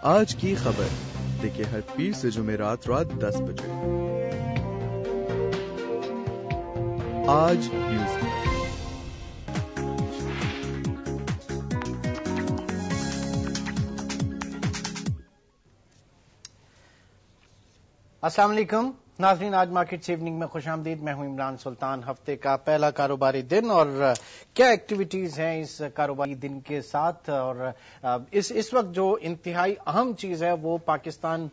آج کی خبر دیکھیے ہر پیر سے جمعرات رات 10 بجے آج نیوز میں۔ السلام علیکم ناظرین، آج مارکیٹ ایوننگ میں خوش آمدید۔ میں ہوں عمران سلطان۔ ہفتے کا پہلا کاروباری دن اور کیا ایکٹیویٹیز ہیں اس کاروباری دن کے ساتھ، اور اس وقت جو انتہائی اہم چیز ہے وہ پاکستان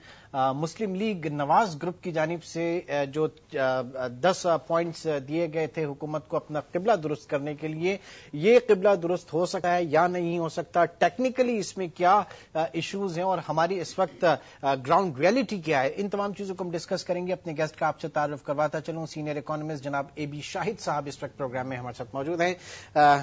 مسلم لیگ نواز گروپ کی جانب سے جو 10 پوائنٹس دیے گئے تھے حکومت کو اپنا قبلہ درست کرنے کے لیے، یہ قبلہ درست ہو سکتا ہے یا نہیں ہو سکتا، ٹیکنیکلی اس میں کیا ایشوز ہیں اور ہماری اس وقت گراؤنڈ ریئلٹی کیا ہے، ان تمام چیزوں کو ہم ڈسکس کریں گے۔ اپنے گیسٹ کا آپ سے تعارف کرواتا چلوں، سینئر اکانومسٹ جناب اے بی شاہد صاحب اس وقت پروگرام میں ہمارے ساتھ موجود ہیں۔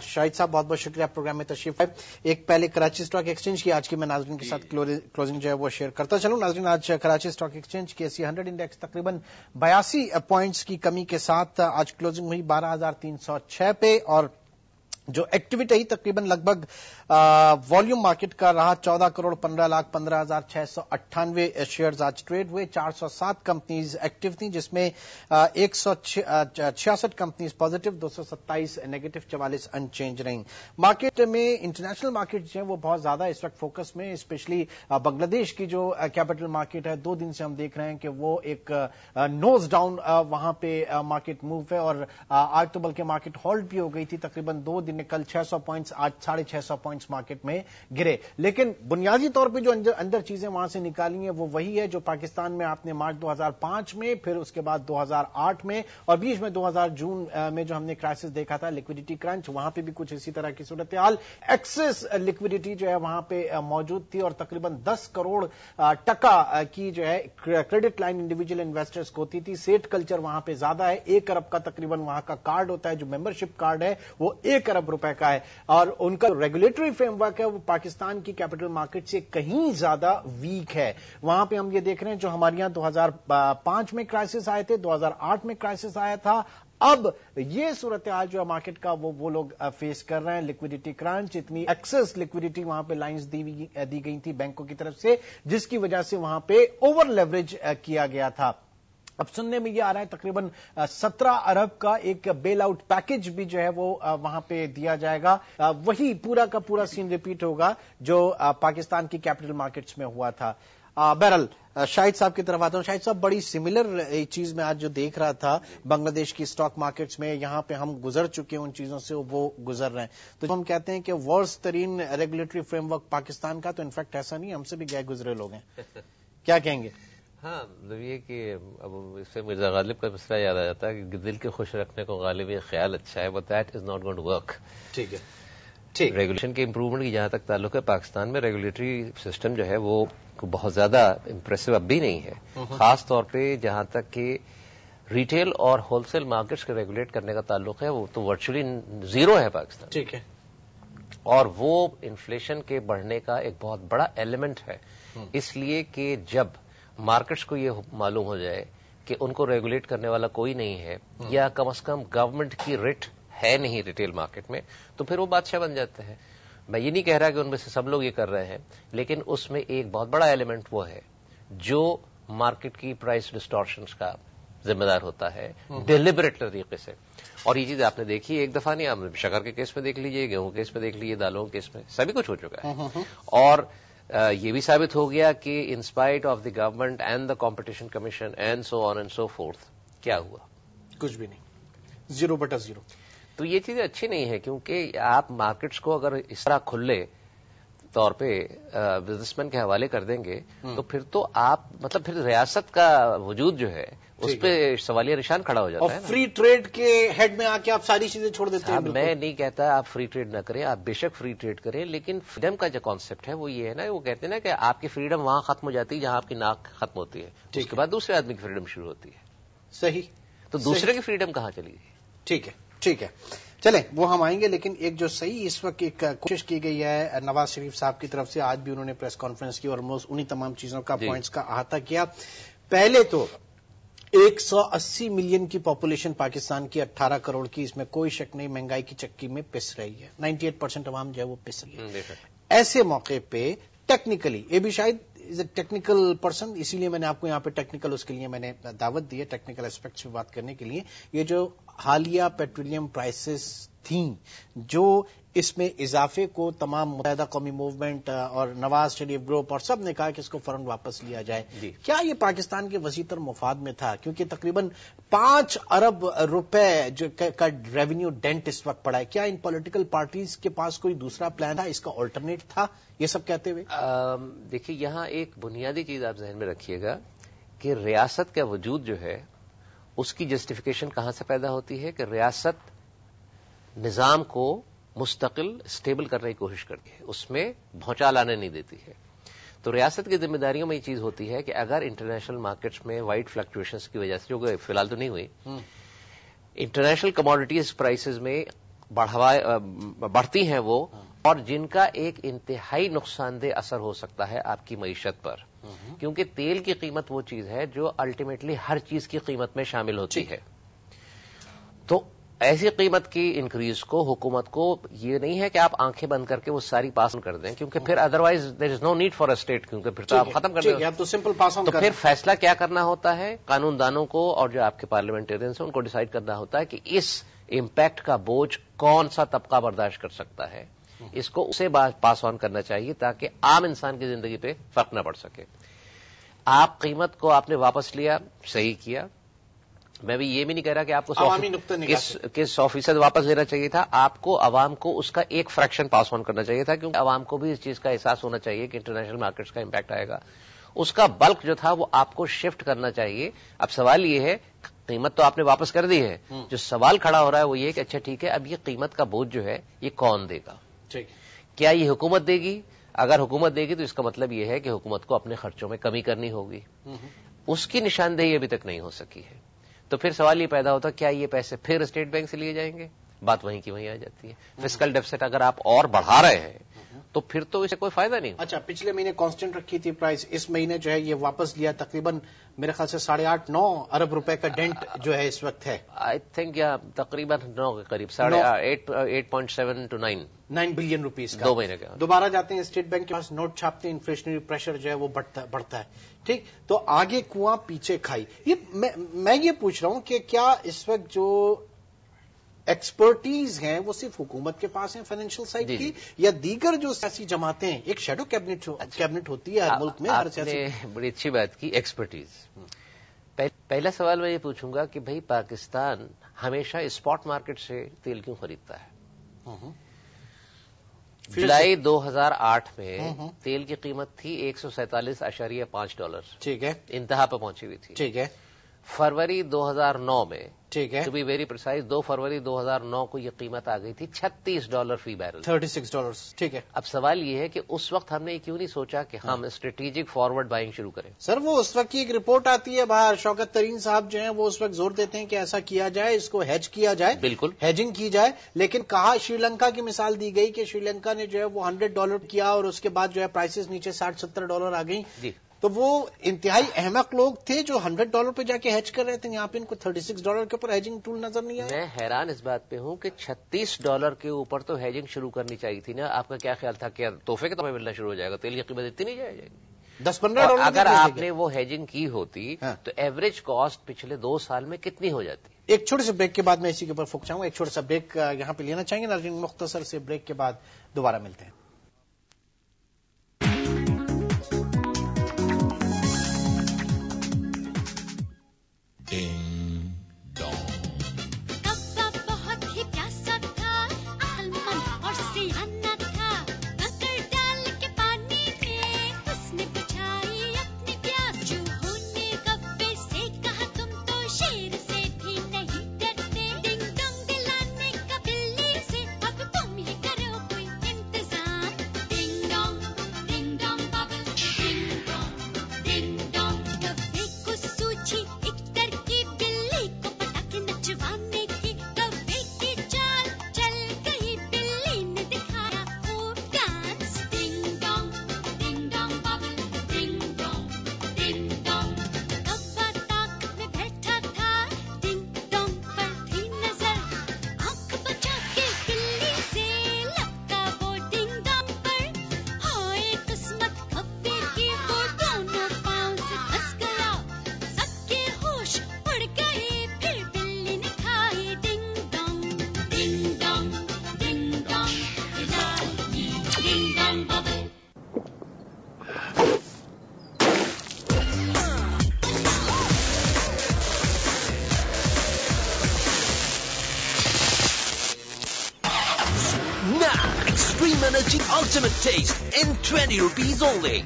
شاہد صاحب بہت بہت شکریہ پروگرام میں تشریف آئے۔ ایک پہلے کراچی اسٹاک ایکسچینج کی آج کی میں ناظرین کے ساتھ کلوزنگ جو ہے وہ شیئر کرتا چلوں۔ ناظرین، آج کراچی اسٹاک ایکسچینج کے سی 100 انڈیکس تقریباً 82 پوائنٹس کی کمی کے ساتھ آج کلوزنگ ہوئی 12,306 پہ، اور جو ایکٹیویٹی تقریباً لگ بھگ والیوم مارکیٹ کا رہا 14,15,15,698 شیئرز آج ٹریڈ ہوئے۔ 407 کمپنیز ایکٹیو تھیں، جس میں 166 companies positive, 227 negative, 44 in change رہیں۔ مارکیٹ میں انٹرنیشنل مارکیٹ جو ہیں وہ بہت زیادہ اس وقت فوکس میں، اسپیشلی بنگلہ دیش کی جو کیپٹل مارکیٹ ہے، 2 دن سے ہم دیکھ رہے ہیں کہ وہ ایک نوز ڈاؤن وہاں پہ مارکیٹ موو ہے، اور آج تو بلکہ مارکیٹ ہولڈ بھی ہو گئی تھی تقریباً 2 دن میں، کل 600 پوائنٹس، آج 650 پوائنٹس مارکیٹ میں گرے۔ لیکن بنیادی طور پہ جو اندر چیزیں وہاں سے نکالی ہیں وہ وہی ہے جو پاکستان میں آپ نے مارچ 2005 میں، پھر اس کے بعد 2008 میں، اور بیچ میں 2000 جون میں جو ہم نے کرائسس دیکھا تھا، لیکوڈیٹی کرنچ، وہاں پہ بھی کچھ اسی طرح کی صورتحال، ایکسس لیکوڈیٹی جو ہے وہاں پہ موجود تھی، اور تقریباً 10 کروڑ ٹکا کی جو ہے کریڈٹ لائن انڈیویجول انویسٹرز کو ہوتی تھی۔ سیٹ کلچر وہاں پہ زیادہ ہے، 1 ارب کا تقریباً وہاں کا کارڈ ہوتا ہے، جو ممبرشپ کارڈ ہے وہ 1 ارب روپے کا ہے، اور ان کا ریگولیٹری فریم ورک ہے وہ پاکستان کی کیپٹل مارکیٹ سے کہیں زیادہ ویک ہے۔ وہاں پہ ہم یہ دیکھ رہے ہیں جو ہمارے یہاں 2005 میں کرائسس آئے تھے، 2008 میں کرائسس آیا تھا، اب یہ صورتحال جو ہے مارکیٹ کا وہ لوگ فیس کر رہے ہیں۔ لیکوڈیٹی کرنچ، اتنی ایکسس لیکوڈیٹی وہاں پہ لائنز دی گئی تھی بینکوں کی طرف سے، جس کی وجہ سے وہاں پہ اوور لیوریج کیا گیا تھا۔ اب سننے میں یہ آ رہا ہے تقریباً 17 ارب کا ایک بیل آؤٹ پیکج بھی جو ہے وہ وہاں پہ دیا جائے گا۔ وہی پورا کا پورا سین ریپیٹ ہوگا جو پاکستان کی کیپٹل مارکیٹس میں ہوا تھا۔ بہرحال شاہد صاحب کی طرف آتا ہوں۔ شاہد صاحب، بڑی سملر چیز میں آج جو دیکھ رہا تھا بنگلہ دیش کی اسٹاک مارکیٹس میں، یہاں پہ ہم گزر چکے ہیں ان چیزوں سے، وہ گزر رہے ہیں، تو ہم کہتے ہیں کہ ورس ترین ریگولیٹری فریم ورک پاکستان کا، تو انفیکٹ ایسا نہیں، ہم سے بھی گئے گزرے لوگ ہیں، کیا کہیں گے؟ ہاں، مطلب یہ کہ اب اس سے مرزا غالب کا مسئلہ یاد آ جاتا ہے کہ دل کے خوش رکھنے کو غالب یہ خیال اچھا ہے، but that is not going to work. ٹھیک ہے، ٹھیک۔ ریگولیشن کے امپروومنٹ کی جہاں تک تعلق ہے، پاکستان میں ریگولیٹری سسٹم جو ہے وہ بہت زیادہ امپریسو اب بھی نہیں ہے، خاص طور پہ جہاں تک کہ ریٹیل اور ہول سیل مارکیٹس کے ریگولیٹ کرنے کا تعلق ہے، وہ تو ورچولی زیرو ہے پاکستان۔ ٹھیک ہے، اور وہ انفلیشن کے بڑھنے کا ایک بہت بڑا ایلیمنٹ ہے، اس لیے کہ جب مارکیٹس کو یہ معلوم ہو جائے کہ ان کو ریگولیٹ کرنے والا کوئی نہیں ہے، یا کم از کم گورنمنٹ کی ریٹ ہے نہیں ریٹیل مارکیٹ میں، تو پھر وہ بادشاہ بن جاتے ہیں۔ میں یہ نہیں کہہ رہا کہ ان میں سے سب لوگ یہ کر رہے ہیں، لیکن اس میں ایک بہت بڑا ایلیمنٹ وہ ہے جو مارکیٹ کی پرائس ڈسٹارشنز کا ذمہ دار ہوتا ہے ڈیلیبریٹ طریقے سے۔ اور یہ چیز آپ نے دیکھی ایک دفعہ نہیں، آپ شکر کے کیس میں دیکھ لیجئے، گیہوں کے کیس میں دیکھ لیجئے، دالوں کے کیس میں سبھی کچھ ہو چکا ہے، اور یہ بھی ثابت ہو گیا کہ in spite of the government and the competition commission and so on and so forth, کیا ہوا؟ کچھ بھی نہیں، 0/0۔ تو یہ چیزیں اچھی نہیں ہے، کیونکہ آپ مارکیٹس کو اگر اس طرح کھلے طور پہ بزنس مین کے حوالے کر دیں گے تو پھر تو آپ مطلب پھر ریاست کا وجود جو ہے اس پہ سوالیہ نشان کھڑا ہو جاتا ہے۔ اور فری ٹریڈ کے ہیڈ میں آ کے آپ ساری چیزیں چھوڑ دیتے ہیں۔ میں نہیں کہتا آپ فری ٹریڈ نہ کریں، آپ بے شک فری ٹریڈ کریں، لیکن فریڈم کا جو کانسیپٹ ہے وہ یہ ہے نا، وہ کہتے ہیں نا کہ آپ کی فریڈم وہاں ختم ہو جاتی ہے جہاں آپ کی ناک ختم ہوتی ہے، اس کے بعد دوسرے آدمی کی فریڈم شروع ہوتی ہے۔ صحیح، تو دوسرے کی فریڈم کہاں چلی گئی؟ ٹھیک ہے، ٹھیک ہے، چلیں وہ ہم آئیں گے، لیکن ایک جو صحیح اس وقت ایک کوشش کی گئی ہے نواز شریف صاحب کی طرف سے، آج بھی انہوں نے پریس کانفرنس کی اور انہی تمام چیزوں کا پوائنٹس کا احاطہ کیا۔ پہلے تو 180 ملین کی پاپولیشن پاکستان کی 18 کروڑ کی، اس میں کوئی شک نہیں، مہنگائی کی چکی میں پس رہی ہے، 98% عوام جو ہے وہ پس رہی ہے۔ ایسے موقع پہ ٹیکنیکلی اے بی شاید از اے ٹیکنیکل پرسن, اسی لیے میں نے آپ کو یہاں پہ ٹیکنیکل اس کے لیے میں نے دعوت دی ہے ٹیکنیکل اسپیکٹس پہ بات کرنے کے لیے. یہ جو حالیہ پیٹرولیم پرائسز تھیں جو اس میں اضافے کو تمام متحدہ قومی موومنٹ اور نواز شریف گروپ اور سب نے کہا کہ اس کو فوراً واپس لیا جائے, کیا یہ پاکستان کے وسیع تر مفاد میں تھا؟ کیونکہ تقریباً 5 ارب روپے جو کا ریونیو ڈینٹ اس وقت پڑا ہے. کیا ان پولیٹیکل پارٹیز کے پاس کوئی دوسرا پلان تھا, اس کا آلٹرنیٹ تھا, یہ سب کہتے ہوئے؟ دیکھیے یہاں ایک بنیادی چیز آپ ذہن میں رکھیے گا کہ ریاست کا وجود جو ہے اس کی جسٹیفیکیشن کہاں سے پیدا ہوتی ہے کہ ریاست نظام کو مستقل اسٹیبل کرنے کی کوشش کرتی ہے, اس میں بھونچال آنے نہیں دیتی ہے. تو ریاست کی ذمہ داریوں میں یہ چیز ہوتی ہے کہ اگر انٹرنیشنل مارکیٹس میں وائڈ فلکچویشنز کی وجہ سے, جو کہ فی الحال تو نہیں ہوئی, انٹرنیشنل کموڈیٹیز پرائسز میں بڑھتی ہیں وہ, اور جن کا ایک انتہائی نقصان دہ اثر ہو سکتا ہے آپ کی معیشت پر, کیونکہ تیل کی قیمت وہ چیز ہے جو الٹیمیٹلی ہر چیز کی قیمت میں شامل ہوتی ہے. تو ایسی قیمت کی انکریز کو حکومت کو یہ نہیں ہے کہ آپ آنکھیں بند کر کے وہ ساری پاس کر دیں, کیونکہ پھر otherwise there is no need for a state, کیونکہ پھر تو آپ ختم کر دیں. تو سمپل پاس آن. تو پھر فیصلہ کیا کرنا ہوتا ہے قانون دانوں کو اور جو آپ کے پارلیمنٹیرینس ہیں ان کو ڈیسائیڈ کرنا ہوتا ہے کہ اس امپیکٹ کا بوجھ کون سا طبقہ برداشت کر سکتا ہے, اس کو اسے پاس آن کرنا چاہیے تاکہ عام انسان کی زندگی پہ فرق نہ پڑ سکے. آپ قیمت کو آپ نے واپس لیا, صحیح کیا. میں بھی یہ بھی نہیں کہہ رہا کہ آپ کو 100% واپس لینا چاہیے تھا, آپ کو عوام کو اس کا ایک فریکشن پاس آن کرنا چاہیے تھا, کیونکہ عوام کو بھی اس چیز کا احساس ہونا چاہیے کہ انٹرنیشنل مارکیٹس کا امپیکٹ آئے گا. اس کا بلک جو تھا وہ آپ کو شفٹ کرنا چاہیے. اب سوال یہ ہے, قیمت تو آپ نے واپس کر دی ہے, جو سوال کھڑا ہو رہا ہے وہ یہ کہ اچھا ٹھیک ہے, اب یہ قیمت کا بوجھ جو ہے یہ کون دے گا؟ کیا یہ حکومت دے گی؟ اگر حکومت دے گی تو اس کا مطلب یہ ہے کہ حکومت کو اپنے خرچوں میں کمی کرنی ہوگی. اس کی نشاندہی ابھی تک نہیں ہو سکی ہے. تو پھر سوال یہ پیدا ہوتا ہے کیا یہ پیسے پھر اسٹیٹ بینک سے لیے جائیں گے؟ بات وہیں کی وہیں آ جاتی ہے. فسکل ڈیفیسٹ اگر آپ اور بڑھا رہے ہیں تو پھر تو اسے کوئی فائدہ نہیں. اچھا, پچھلے مہینے کانسٹنٹ رکھی تھی پرائس, اس مہینے جو ہے یہ واپس لیا, تقریباً میرے خیال سے 8.5-9 ارب روپے کا ڈینٹ جو ہے اس وقت ہے. آئی تھنک یا تقریباً 9 کے قریب 8.7 to 9 بلین روپیز کا. 2 مہینے کا. دوبارہ جاتے ہیں اسٹیٹ بینک کے پاس, نوٹ چھاپتے ہیں, انفلیشنری پریشر جو ہے وہ بڑھتا ہے. ٹھیک, تو آگے کنواں پیچھے کھائی. یہ میں یہ پوچھ رہا ہوں کہ کیا اس وقت جو ایکسپرٹیز ہیں وہ صرف حکومت کے پاس ہیں فائنینشیل سائڈ کی, یا دیگر جو سیاسی جماعتیں ہیں, ایک شیڈو کیبنٹ ہوتی ہے ہر ملک میں, ہر سیاسی. آپ نے بڑی اچھی بات کی, ایکسپرٹیز. پہلا سوال میں یہ پوچھوں گا کہ بھائی پاکستان ہمیشہ اسپاٹ مارکیٹ سے تیل کیوں خریدتا ہے؟ جولائی 2008 میں تیل کی قیمت تھی $147.5. ٹھیک ہے, انتہا پہ پہنچی ہوئی تھی. ٹھیک ہے. فروری 2009 میں, ٹھیک ہے, ٹو بی ویری پرسائز 2 فروری 2009 کو یہ قیمت آ گئی تھی $36 فی بیرل. $36. ٹھیک ہے. اب سوال یہ ہے کہ اس وقت ہم نے کیوں نہیں سوچا کہ ہم اسٹریٹجک فارورڈ بائنگ شروع کریں؟ سر وہ اس وقت کی ایک رپورٹ آتی ہے باہر, شوکت ترین صاحب جو ہیں وہ اس وقت زور دیتے ہیں کہ ایسا کیا جائے, اس کو ہیج کیا جائے, بالکل ہیجنگ کی جائے. لیکن کہا شری لنکا کی مثال دی گئی کہ شری لنکا نے جو ہے وہ $100 کیا اور اس کے بعد جو ہے پرائسز نیچے $60-70 آ گئی. جی, تو وہ انتہائی احمق لوگ تھے جو $100 پہ جا کے ہیج کر رہے تھے. یہاں پہ ان کو $36 کے اوپر ہیجنگ ٹول نظر نہیں آیا. میں حیران اس بات پہ ہوں کہ $36 کے اوپر تو ہیجنگ شروع کرنی چاہیے تھی نا. آپ کا کیا خیال تھا کہ تحفے کے طور پہ ملنا شروع ہو جائے گا؟ تیل کی قیمت اتنی نہیں جائے گی. $10-15 اگر آپ نے وہ ہیجنگ کی ہوتی تو ایوریج کاسٹ پچھلے 2 سال میں کتنی ہو جاتی؟ ایک چھوٹے سے بریک کے بعد میں اسی کے اوپر فوکس چاہوں گا. ایک چھوٹا سا بریک یہاں پہ لینا چاہیں گے ناظرین, مختصر سے بریک کے بعد دوبارہ ملتے ہیں. dong bubble. Now, Extreme Energy Ultimate Taste in 20 rupees only.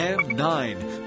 M9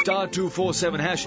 *247#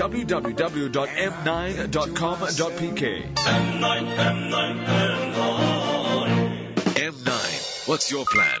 www.m9.com.pk। M9, what's your plan?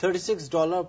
$36